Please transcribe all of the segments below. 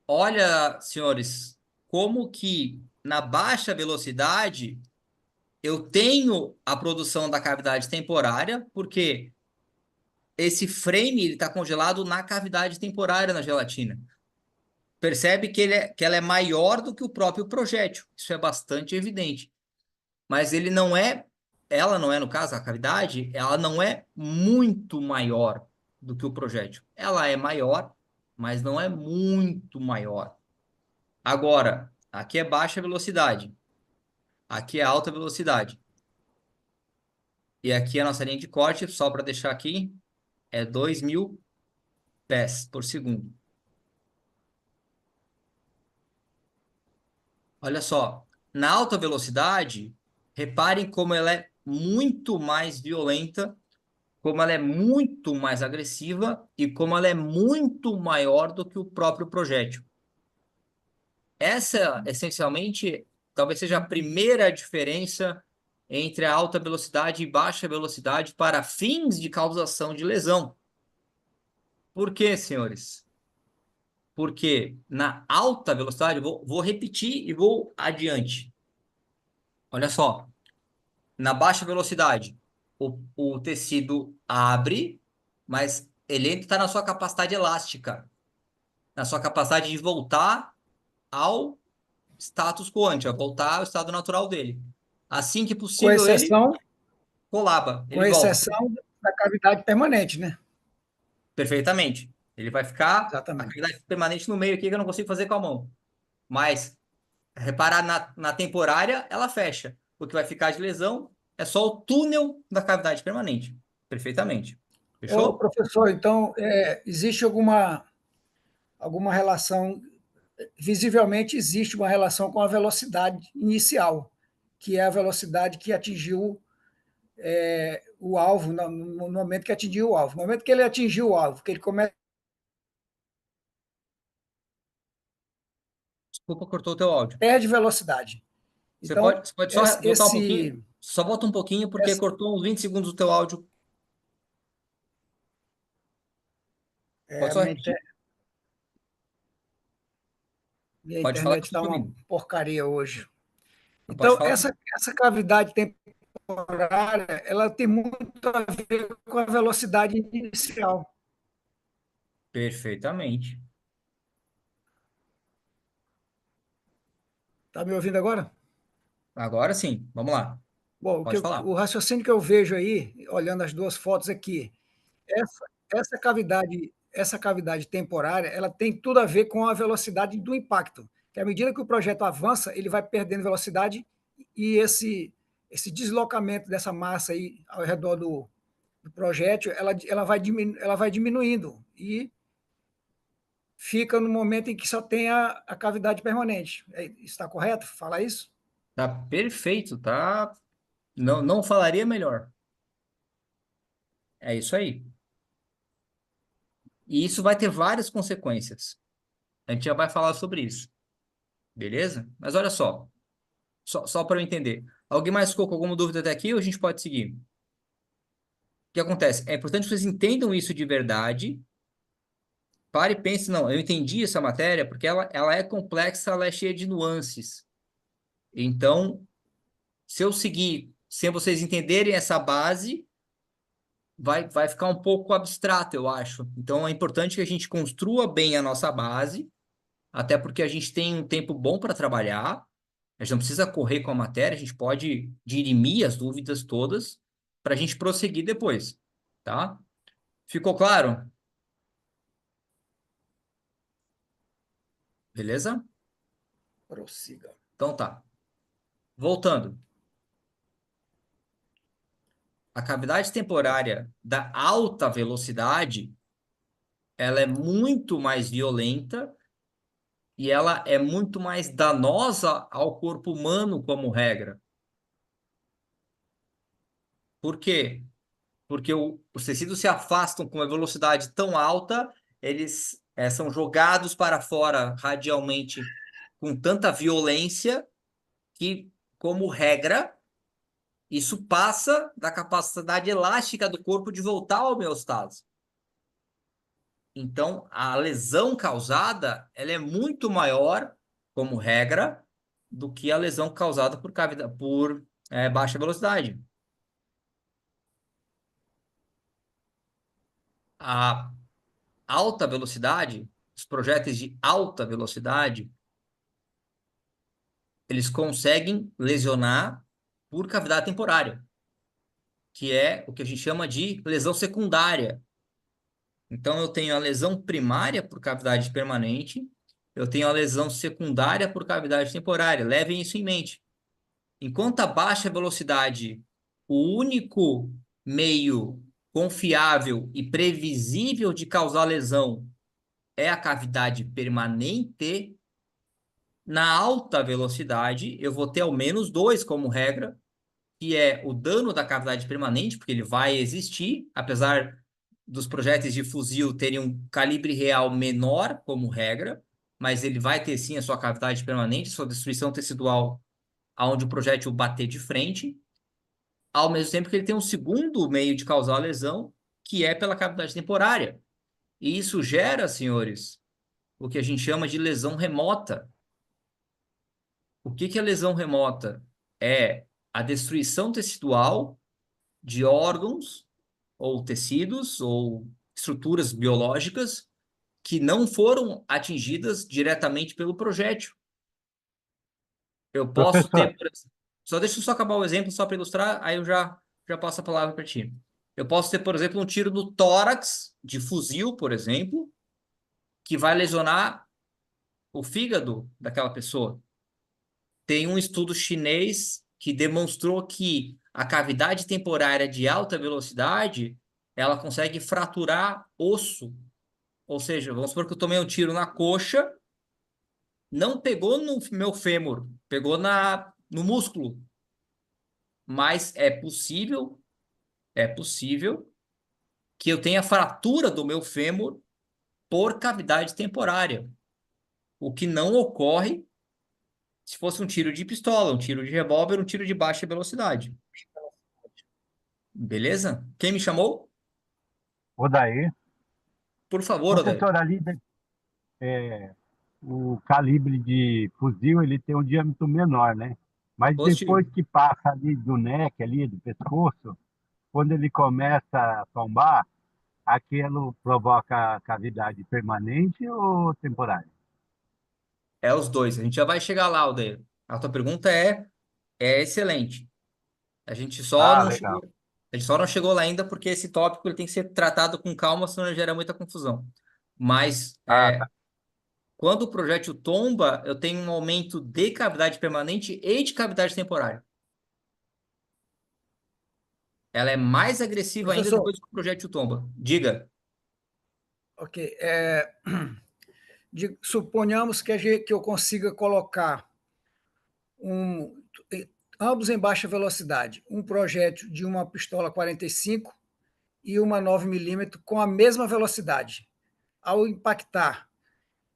olha, senhores, como que na baixa velocidade eu tenho a produção da cavidade temporária, porque esse frame ele está congelado na cavidade temporária na gelatina. Percebe que, que ela é maior do que o próprio projétil. Isso é bastante evidente. Mas ela não é, no caso, a cavidade, ela não é muito maior do que o projétil. Ela é maior, mas não é muito maior. Agora, aqui é baixa velocidade, aqui é alta velocidade. E aqui a nossa linha de corte, só para deixar aqui, é 2.000 pés por segundo. Olha só, na alta velocidade, reparem como ela é muito mais violenta, como ela é muito mais agressiva e como ela é muito maior do que o próprio projétil. Essa, essencialmente, talvez seja a primeira diferença entre a alta velocidade e baixa velocidade para fins de causação de lesão. Por quê, senhores? Porque na alta velocidade, vou repetir e vou adiante. Olha só, na baixa velocidade, o tecido abre, mas ele está na sua capacidade elástica, na sua capacidade de voltar ao status quo, a voltar ao estado natural dele. Assim que com possível, ele exceção, colaba, com ele volta. exceção da cavidade permanente, né? Perfeitamente. Ele vai ficar a Exatamente. cavidade permanente no meio aqui que eu não consigo fazer com a mão. Mas reparar na temporária, ela fecha. O que vai ficar de lesão é só o túnel da cavidade permanente. Perfeitamente. Ô, Fechou? professor, então, existe alguma relação, visivelmente existe uma relação com a velocidade inicial, que é a velocidade que atingiu o alvo, no momento que atingiu o alvo. No momento que ele atingiu o alvo, que ele começa, Desculpa, cortou o teu áudio. perde velocidade. Então, Você pode só voltar um pouquinho? Só volta um pouquinho porque essa cortou uns 20 segundos do teu áudio. Pode só minha, repetir? minha Pode falar que internet eu estou está te uma ouvindo. porcaria hoje. Pode Então, falar. essa cavidade temporária, ela tem muito a ver com a velocidade inicial. Perfeitamente. Está me ouvindo agora? Agora sim, vamos lá. Bom, Pode falar. o raciocínio que eu vejo aí, olhando as duas fotos aqui, essa cavidade temporária, ela tem tudo a ver com a velocidade do impacto. Que à medida que o projeto avança, ele vai perdendo velocidade e esse deslocamento dessa massa aí ao redor do projétil, ela vai diminuindo e fica no momento em que só tem a cavidade permanente. Está correto falar isso? Tá perfeito, tá? Não, não falaria melhor. É isso aí. E isso vai ter várias consequências. A gente já vai falar sobre isso. Beleza? Mas olha só para eu entender. Alguém mais ficou com alguma dúvida até aqui ou a gente pode seguir? O que acontece? É importante que vocês entendam isso de verdade. Pare e pense, não, eu entendi essa matéria porque ela é complexa, ela é cheia de nuances. Então, se eu seguir sem vocês entenderem essa base, vai ficar um pouco abstrato, eu acho. Então, é importante que a gente construa bem a nossa base, até porque a gente tem um tempo bom para trabalhar. A gente não precisa correr com a matéria, a gente pode dirimir as dúvidas todas para a gente prosseguir depois, tá? Ficou claro? Beleza? Prossiga. Então tá. Voltando. A cavidade temporária da alta velocidade, ela é muito mais violenta e ela é muito mais danosa ao corpo humano como regra. Por quê? Porque os tecidos se afastam com uma velocidade tão alta, eles são jogados para fora radialmente com tanta violência que, como regra, isso passa da capacidade elástica do corpo de voltar ao homeostase. Então, a lesão causada, ela é muito maior, como regra, do que a lesão causada por cavidade, baixa velocidade. A alta velocidade, os projéteis de alta velocidade, eles conseguem lesionar por cavidade temporária, que é o que a gente chama de lesão secundária. Então, eu tenho a lesão primária por cavidade permanente, eu tenho a lesão secundária por cavidade temporária. Levem isso em mente. Enquanto a baixa velocidade, o único meio confiável e previsível de causar lesão é a cavidade permanente, na alta velocidade, eu vou ter ao menos dois como regra, que é o dano da cavidade permanente, porque ele vai existir, apesar dos projéteis de fuzil terem um calibre real menor como regra, mas ele vai ter sim a sua cavidade permanente, sua destruição tecidual, aonde o projétil bater de frente, ao mesmo tempo que ele tem um segundo meio de causar a lesão, que é pela cavidade temporária. E isso gera, senhores, o que a gente chama de lesão remota. O que que é lesão remota? É a destruição tecidual de órgãos ou tecidos ou estruturas biológicas que não foram atingidas diretamente pelo projétil. Eu posso Professor, ter, só deixa eu só acabar o exemplo só para ilustrar, aí eu já passo a palavra para ti. Eu posso ter, por exemplo, um tiro no tórax de fuzil, por exemplo, que vai lesionar o fígado daquela pessoa. Tem um estudo chinês que demonstrou que a cavidade temporária de alta velocidade, ela consegue fraturar osso. Ou seja, vamos supor que eu tomei um tiro na coxa, não pegou no meu fêmur, pegou no músculo. Mas é possível que eu tenha fratura do meu fêmur por cavidade temporária, o que não ocorre se fosse um tiro de pistola, um tiro de revólver, um tiro de baixa velocidade. Beleza? Quem me chamou? Odair, Por favor, Odair. professor, ali o calibre de fuzil ele tem um diâmetro menor, né? Mas Positivo. depois que passa ali do neck, ali do pescoço, quando ele começa a tombar, aquilo provoca cavidade permanente ou temporária? É os dois. A gente já vai chegar lá, Odair. A tua pergunta é excelente. A gente só Ah, não legal. chegou, a gente só não chegou lá ainda porque esse tópico ele tem que ser tratado com calma, senão ele gera muita confusão. Mas Ah, tá. quando o projétil tomba, eu tenho um aumento de cavidade permanente e de cavidade temporária. Ela é mais agressiva ainda Professor, depois que o projétil tomba. Diga. ok. Suponhamos que eu consiga colocar um, ambos em baixa velocidade, um projétil de uma pistola 45 e uma 9 mm com a mesma velocidade. Ao impactar,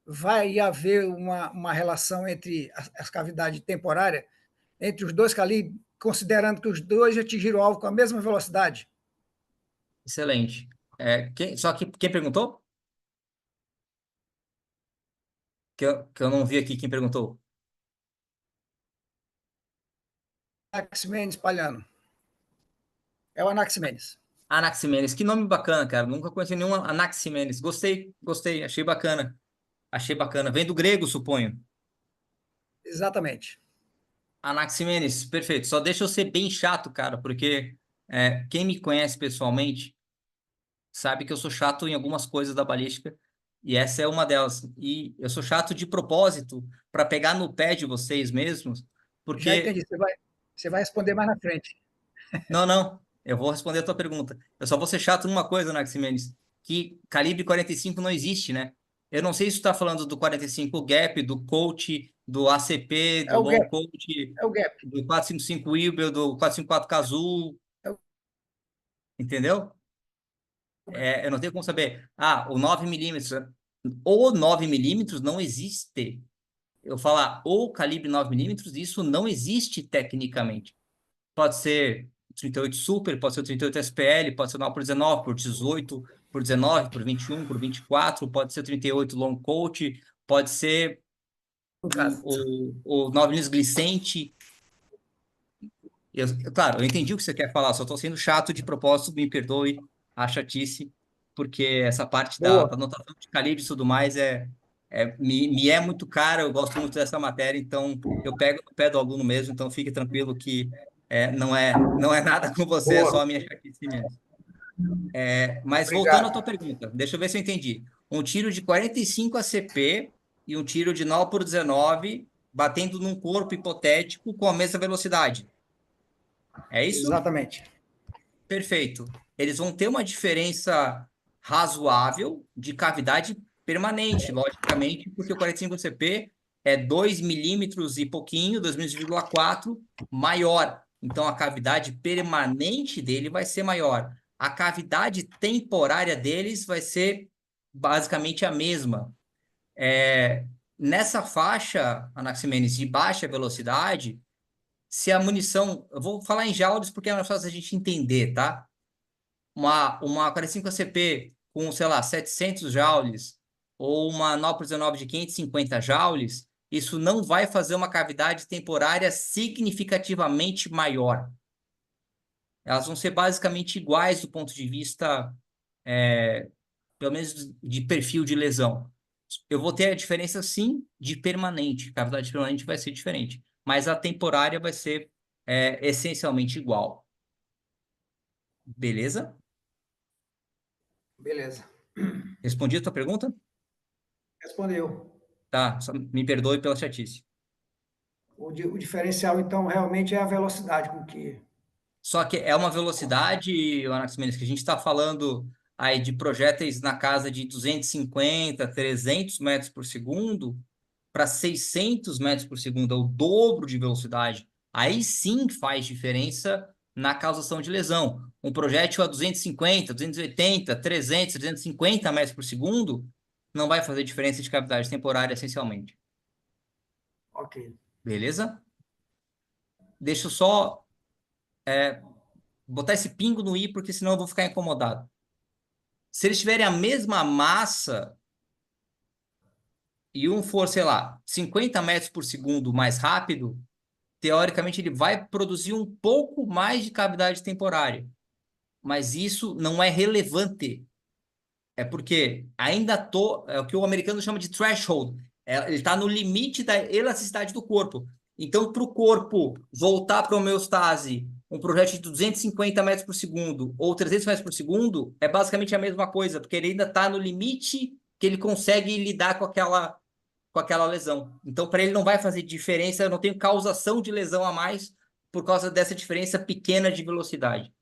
vai haver uma relação entre as cavidades temporárias, entre os dois calibres, considerando que os dois atingiram o alvo com a mesma velocidade? Excelente. Só que quem perguntou? Que eu não vi aqui quem perguntou. Anaximenes espalhando. É o Anaximenes. Anaximenes. Que nome bacana, cara. Nunca conheci nenhum Anaximenes. Gostei, gostei. Achei bacana. Achei bacana. Vem do grego, suponho. Exatamente. Anaximenes, perfeito. Só deixa eu ser bem chato, cara, porque quem me conhece pessoalmente sabe que eu sou chato em algumas coisas da balística, e essa é uma delas. E eu sou chato de propósito, para pegar no pé de vocês mesmos, Já porque. entendi. Você vai responder mais na frente. Não, não, eu vou responder a tua pergunta. Eu só vou ser chato numa coisa, Anaximenes, que calibre 45 não existe, né? Eu não sei se tu tá falando do 45 Gap, do Colt, do ACP, É do o Long gap. Colt, É o gap. do 455 Weber, do 454 Cazoo, É o entendeu? gap. Eu não tenho como saber. Ah, o 9 mm. O 9 mm não existe. Eu falar o calibre 9 mm, isso não existe tecnicamente. Pode ser 38 Super, pode ser 38 SPL, pode ser 9 por 19, por 18. por 19, por 21, por 24, pode ser o 38 long coat, pode ser o 9 milímetros glicente. Claro, eu entendi o que você quer falar, só estou sendo chato de propósito, me perdoe a chatice, porque essa parte da Boa. notação de calibre e tudo mais me é muito cara, eu gosto muito dessa matéria, então eu pego no pé do aluno mesmo, então fique tranquilo que não é nada com você, é só Boa. a minha chatice mesmo. Mas voltando à tua Obrigado. pergunta, deixa eu ver se eu entendi. Um tiro de 45 ACP e um tiro de 9 por 19 batendo num corpo hipotético com a mesma velocidade. É isso? Exatamente. Perfeito. Eles vão ter uma diferença razoável de cavidade permanente, logicamente, porque o 45 CP é 2 milímetros e pouquinho, 2,4 maior. Então, a cavidade permanente dele vai ser maior. A cavidade temporária deles vai ser basicamente a mesma. Nessa faixa, Anaximenes, de baixa velocidade, se a munição... Eu vou falar em joules porque é mais fácil a gente entender, tá? Uma 45 ACP com, sei lá, 700 joules ou uma 9x19 de 550 joules, isso não vai fazer uma cavidade temporária significativamente maior. Elas vão ser basicamente iguais do ponto de vista, pelo menos de perfil de lesão. Eu vou ter a diferença, sim, de permanente. A cavidade permanente vai ser diferente, mas a temporária vai ser essencialmente igual. Beleza? Beleza. Respondi a tua pergunta? Respondeu. Tá, só me perdoe pela chatice. O diferencial, então, realmente é a velocidade com que. Só que é uma velocidade, Anaximenes, que a gente está falando aí de projéteis na casa de 250, 300 metros por segundo para 600 metros por segundo, é o dobro de velocidade. Aí sim faz diferença na causação de lesão. Um projétil a 250, 280, 300, 350 metros por segundo não vai fazer diferença de cavidade temporária, essencialmente. Ok. Beleza? Deixa eu só botar esse pingo no i, porque senão eu vou ficar incomodado. Se eles tiverem a mesma massa e um for, sei lá, 50 metros por segundo mais rápido, teoricamente ele vai produzir um pouco mais de cavidade temporária. Mas isso não é relevante. É porque é o que o americano chama de threshold. Ele está no limite da elasticidade do corpo. Então, para o corpo voltar para a homeostase, um projétil de 250 metros por segundo ou 300 metros por segundo é basicamente a mesma coisa, porque ele ainda está no limite que ele consegue lidar com aquela lesão. Então, para ele não vai fazer diferença, eu não tenho causação de lesão a mais por causa dessa diferença pequena de velocidade.